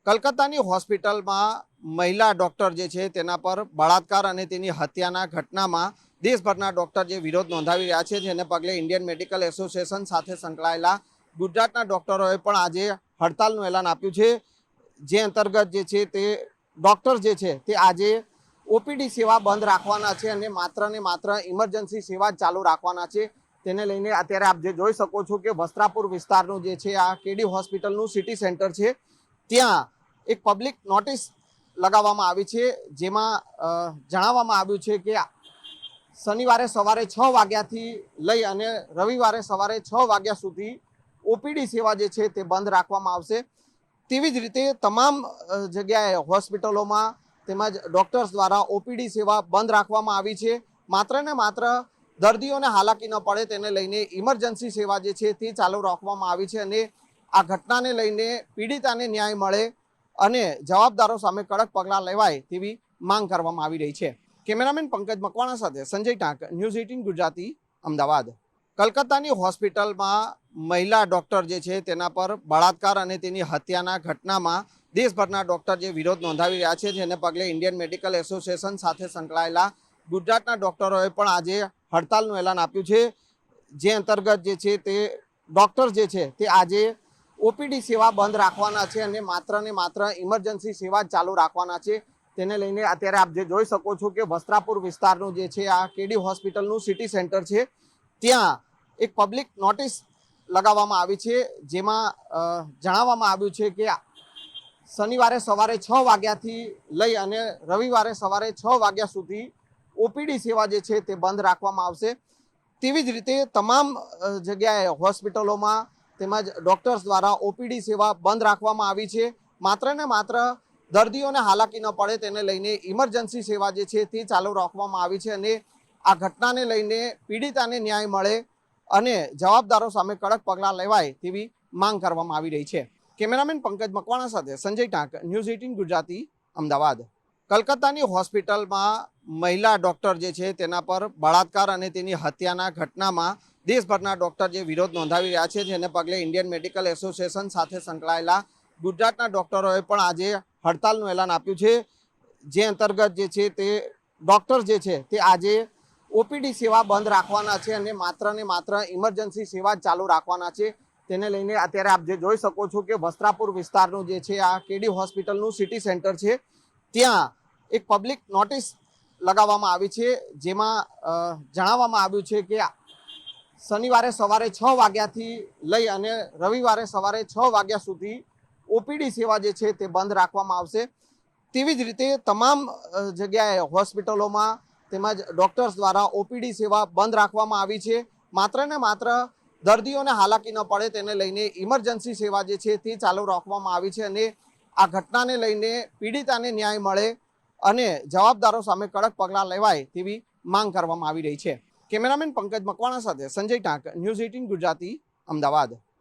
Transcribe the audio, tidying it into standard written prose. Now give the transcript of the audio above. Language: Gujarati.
કલકત્તાની હોસ્પિટલમાં મહિલા ડોક્ટર જે છે તેના પર બળાત્કાર અને તેની હત્યાના ઘટનામાં દેશભરના ડોક્ટર જે વિરોધ નોંધાવી રહ્યા છે, જેને પગલે ઇન્ડિયન મેડિકલ એસોસિએશન સાથે સંકળાયેલા ગુજરાતના ડોક્ટરોએ પણ આજે હડતાલનું એલાન આપ્યું છે, જે અંતર્ગત જે છે તે ડોક્ટર જે છે તે આજે ઓપીડી સેવા બંધ રાખવાના છે અને માત્ર ઇમરજન્સી સેવા જ ચાલુ રાખવાના છે। તેને લઈને અત્યારે આપ જે જોઈ શકો છો કે વસ્ત્રાપુર વિસ્તારનું જે છે આ કેડી હોસ્પિટલનું સિટી સેન્ટર છે, ત્યાં એક પબ્લિક નોટિસ લગાવવામાં આવી છે, જેમાં જણાવવામાં આવ્યું છે કે શનિવારે સવારે 6 વાગ્યાથી લઈ અને રવિવારે સવારે 6 વાગ્યા સુધી ઓપીડી સેવા જે છે તે બંધ રાખવામાં આવશે। તેવી જ રીતે તમામ જગ્યાએ હોસ્પિટલોમાં તેમજ ડોક્ટર્સ દ્વારા ઓપીડી સેવા બંધ રાખવામાં આવી છે। માત્ર ને માત્ર દર્દીઓને હાલાકી ન પડે તેને લઈને ઇમરજન્સી સેવા જે છે તે ચાલુ રાખવામાં આવી છે અને આ ઘટનાને લઈને પીડિતાને ન્યાય મળે અને જવાબદારો સામે કડક પગલાં લેવાય તેવી માંગ કરવામાં આવી રહી છે। કેમેરામેન પંકજ મકવાણા સાથે સંજય ટાંક, ન્યૂઝ 18 ગુજરાતી, અમદાવાદ। કલકત્તાની હોસ્પિટલમાં મહિલા ડોક્ટર જે છે તેના પર બળાત્કાર અને તેની હત્યાના ઘટનામાં દેશભરના ડોક્ટર જે વિરોધ નોંધાવી રહ્યા છે, જેને પગલે ઇન્ડિયન મેડિકલ એસોસિએશન સાથે સંકળાયેલા ગુજરાતના ડોક્ટરોએ પણ આજે હડતાલનું એલાન આપ્યું છે, જે અંતર્ગત જે છે તે ડોક્ટર જે છે તે આજે ઓપીડી સેવા બંધ રાખવાના છે અને માત્ર ઇમરજન્સી સેવા જ ચાલુ રાખવાના છે। તેને લઈને અત્યારે આપ જે જોઈ શકો છો કે વસ્ત્રાપુર વિસ્તારનું જે છે આ કેડી હોસ્પિટલનું સિટી સેન્ટર છે, ત્યાં એક પબ્લિક નોટિસ લગાવવામાં આવી છે, જેમાં જણાવવામાં આવ્યું છે કે શનિવારે સવારે 6 વાગ્યાથી લઈ અને રવિવારે સવારે 6 વાગ્યા સુધી ઓપીડી સેવા જે છે તે બંધ રાખવામાં આવશે। તેવી જ રીતે તમામ જગ્યાએ હોસ્પિટલોમાં તેમજ ડોક્ટર્સ દ્વારા ઓપીડી સેવા બંધ રાખવામાં આવી છે। માત્ર ને માત્ર દર્દીઓને હાલાકી ન પડે તેને લઈને ઇમરજન્સી સેવા જે છે તે ચાલુ રાખવામાં આવી છે અને આ ઘટનાને લઈને પીડિતાને ન્યાય મળે અને જવાબદારો સામે કડક પગલાં લેવાય તેવી માંગ કરવામાં આવી રહી છે। કેમેરામેન પંકજ મકવાણા સાથે સંજય ટાંક, ન્યૂઝ 18 ગુજરાતી, અમદાવાદ। કલકત્તાની હોસ્પિટલમાં મહિલા ડોક્ટર જે છે તેના પર બળાત્કાર અને તેની હત્યાના ઘટનામાં દેશભરના ડોક્ટર જે વિરોધ નોંધાવી રહ્યા છે, જેને પગલે ઇન્ડિયન મેડિકલ એસોસિએશન સાથે સંકળાયેલા ગુજરાતના ડોક્ટરોએ પણ આજે હડતાલનું એલાન આપ્યું છે, જે અંતર્ગત જે છે તે ડોક્ટર જે છે તે આજે ઓપીડી સેવા બંધ રાખવાના છે અને માત્ર ઇમરજન્સી સેવા જ ચાલુ રાખવાના છે। તેને લઈને અત્યારે આપ જે જોઈ શકો છો કે વસ્ત્રાપુર વિસ્તારનું જે છે આ કેડી હોસ્પિટલનું સિટી સેન્ટર છે, ત્યાં એક પબ્લિક નોટિસ લગાવવામાં આવી છે, જેમાં જણાવવામાં આવ્યું છે કે શનિવારે સવારે 6 વાગ્યાથી લઈ અને રવિવારે સવારે 6 વાગ્યા સુધી ઓપીડી સેવા જે છે તે બંધ રાખવામાં આવશે। તેવી જ રીતે તમામ જગ્યાએ હોસ્પિટલોમાં તેમજ ડોક્ટર્સ દ્વારા ઓપીડી સેવા બંધ રાખવામાં આવી છે। માત્ર ને માત્ર દર્દીઓને હાલાકી ન પડે તેને લઈને ઇમરજન્સી સેવા જે છે તે ચાલુ રાખવામાં આવી છે અને આ ઘટનાને લઈને પીડિતાને ન્યાય મળે અને જવાબદારો સામે કડક પગલાં લેવાય તેવી માંગ કરવામાં આવી રહી છે। કેમેરામેન પંકજ મકવાણા સાથે સંજય ટાંક, ન્યૂઝ 18 ગુજરાતી, અમદાવાદ।